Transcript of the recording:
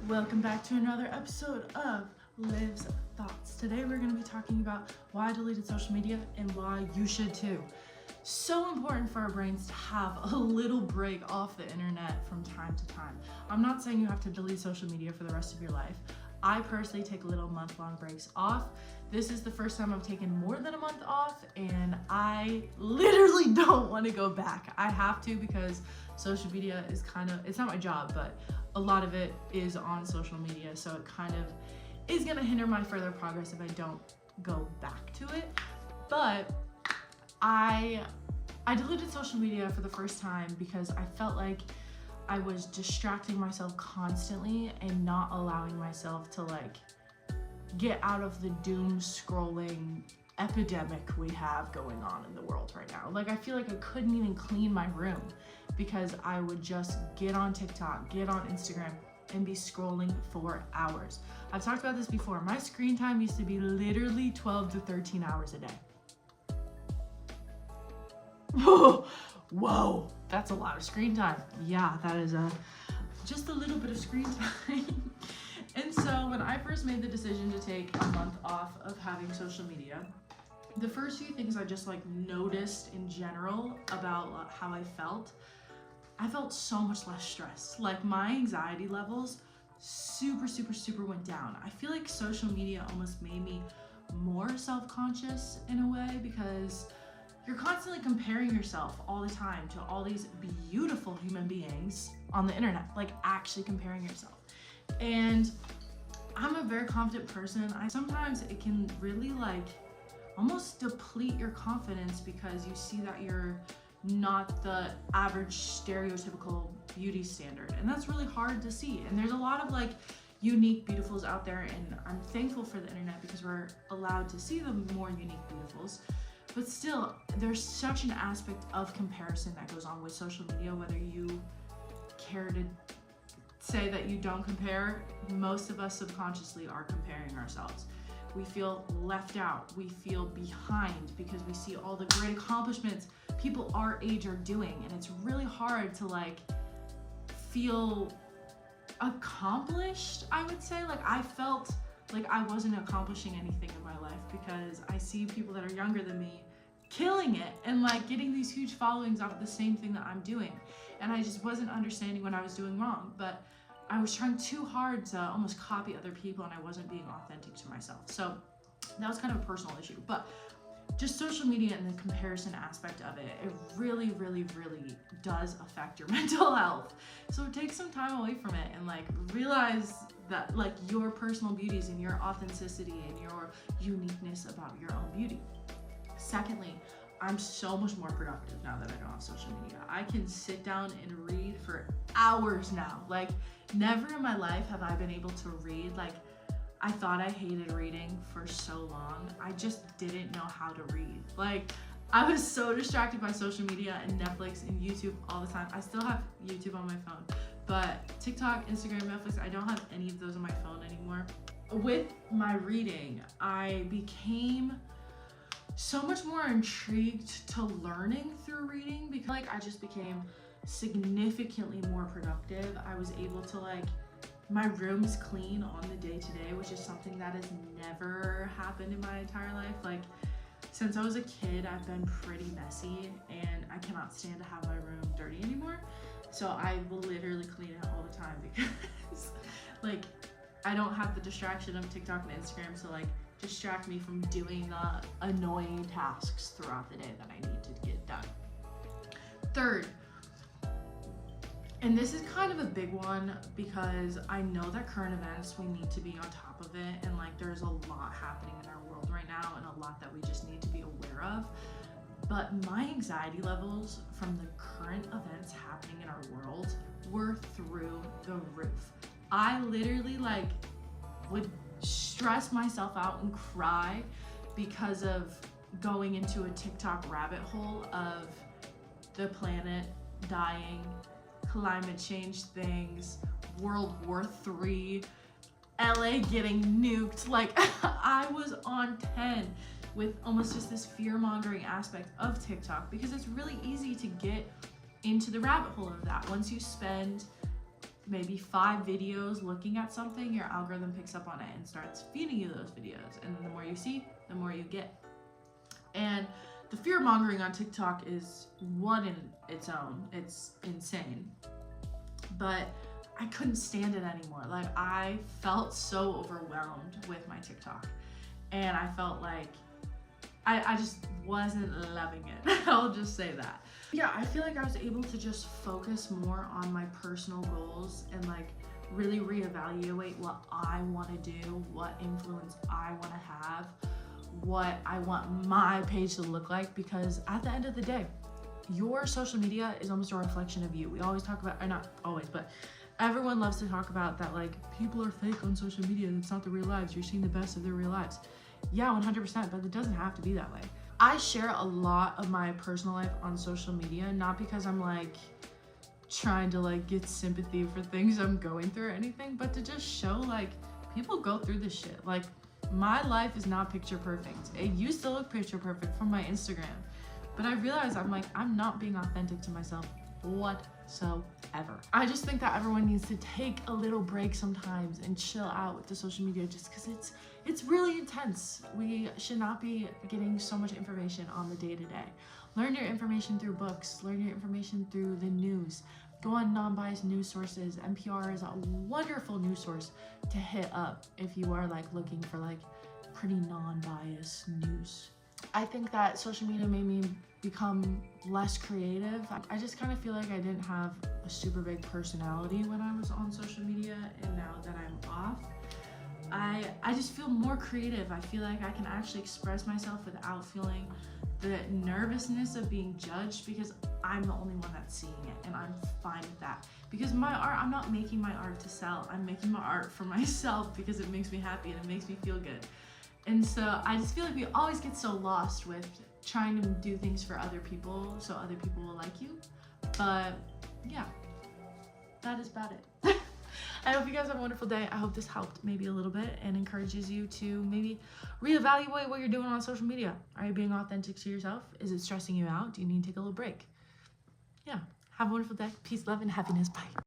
Welcome back to another episode of Liv's Thoughts. Today we're going to be talking about why I deleted social media and why you should too. So important for our brains to have a little break off the internet from time to time. I'm not saying you have to delete social media for the rest of your life. I personally take little month-long breaks off. This is the first time I've taken more than a month off, and I literally don't want to go back. I have to because social media is it's not my job, but a lot of it is on social media, so it kind of is gonna hinder my further progress if I don't go back to it. But I deleted social media for the first time because I felt like I was distracting myself constantly and not allowing myself to get out of the doom scrolling epidemic we have going on in the world right now. I feel like I couldn't even clean my room because I would just get on TikTok, get on Instagram, and be scrolling for hours. I've talked about this before. My screen time used to be literally 12 to 13 hours a day. Whoa, that's a lot of screen time. Yeah, that is just a little bit of screen time. And so when I first made the decision to take a month off of having social media, the first few things I just noticed in general about how I felt so much less stressed. My anxiety levels super went down. I feel like social media almost made me more self-conscious in a way because you're constantly comparing yourself all the time to all these beautiful human beings on the internet, actually comparing yourself. And I'm a very confident person. Sometimes it can really almost deplete your confidence because you see that you're not the average stereotypical beauty standard, and that's really hard to see. And there's a lot of unique beautifuls out there, and I'm thankful for the internet because we're allowed to see the more unique beautifuls. But still, there's such an aspect of comparison that goes on with social media. Whether you care to say that you don't compare, most of us subconsciously are comparing ourselves. We feel left out, we feel behind because we see all the great accomplishments people our age are doing, and it's really hard to feel accomplished, I would say. I felt like I wasn't accomplishing anything in my life because I see people that are younger than me killing it and getting these huge followings off of the same thing that I'm doing, and I just wasn't understanding what I was doing wrong. But I was trying too hard to almost copy other people, and I wasn't being authentic to myself. So that was kind of a personal issue. But just social media and the comparison aspect of it, it really does affect your mental health. So take some time away from it and realize that your personal beauties and your authenticity and your uniqueness about your own beauty. Secondly, I'm so much more productive now that I don't have social media. I can sit down and read for hours now. Never in my life have I been able to read. I thought I hated reading for so long. I just didn't know how to read. I was so distracted by social media and Netflix and YouTube all the time. I still have YouTube on my phone, but TikTok, Instagram, Netflix, I don't have any of those on my phone anymore. With my reading, I became so much more intrigued to learning through reading because I just became significantly more productive. I was able to my room is clean on the day-to-day, which is something that has never happened in my entire life. Since I was a kid, I've been pretty messy, and I cannot stand to have my room dirty anymore. So I will literally clean it all the time because I don't have the distraction of TikTok and Instagram to distract me from doing the annoying tasks throughout the day that I need to get done. Third, and this is kind of a big one because I know that current events, we need to be on top of it, and there's a lot happening in our world right now and a lot that we just need to be aware of. But my anxiety levels from the current events happening in our world were through the roof. I literally would stress myself out and cry because of going into a TikTok rabbit hole of the planet dying, climate change things, World War III, LA getting nuked. I was on 10 with almost just this fear-mongering aspect of TikTok because it's really easy to get into the rabbit hole of that. Once you spend maybe 5 videos looking at something, your algorithm picks up on it and starts feeding you those videos. And the more you see, the more you get. And the fear mongering on TikTok is one in its own. It's insane. But I couldn't stand it anymore. Like, I felt so overwhelmed with my TikTok. And I felt like I just wasn't loving it. I'll just say that. Yeah, I feel like I was able to just focus more on my personal goals and like really reevaluate what I want to do, what influence I want to have, what I want my page to look like, because at the end of the day, your social media is almost a reflection of you. We always talk about, or not always, but everyone loves to talk about that, like, people are fake on social media. It's not their real lives. You're seeing the best of their real lives. Yeah, 100%, but it doesn't have to be that way. I share a lot of my personal life on social media, not because I'm like trying to like get sympathy for things I'm going through or anything, but to just show like people go through this shit. Like, my life is not picture perfect. It used to look picture perfect from my Instagram, but I realized I'm not being authentic to myself whatsoever. I just think that everyone needs to take a little break sometimes and chill out with the social media, just because it's really intense. We should not be getting so much information on the day-to-day. Learn your information through books, learn your information through the news. Go on non-biased news sources. NPR is a wonderful news source to hit up if you are like looking for like pretty non-biased news. I think that social media made me become less creative. I just kind of feel like I didn't have a super big personality when I was on social media, and now that I'm off, I just feel more creative. I feel like I can actually express myself without feeling the nervousness of being judged, because I'm the only one that's seeing it, and I'm fine with that. Because my art, I'm not making my art to sell. I'm making my art for myself because it makes me happy and it makes me feel good. And so I just feel like we always get so lost with trying to do things for other people so other people will like you. But yeah, that is about it. I hope you guys have a wonderful day. I hope this helped maybe a little bit and encourages you to maybe reevaluate what you're doing on social media. Are you being authentic to yourself? Is it stressing you out? Do you need to take a little break? Yeah, have a wonderful day. Peace, love, and happiness. Bye.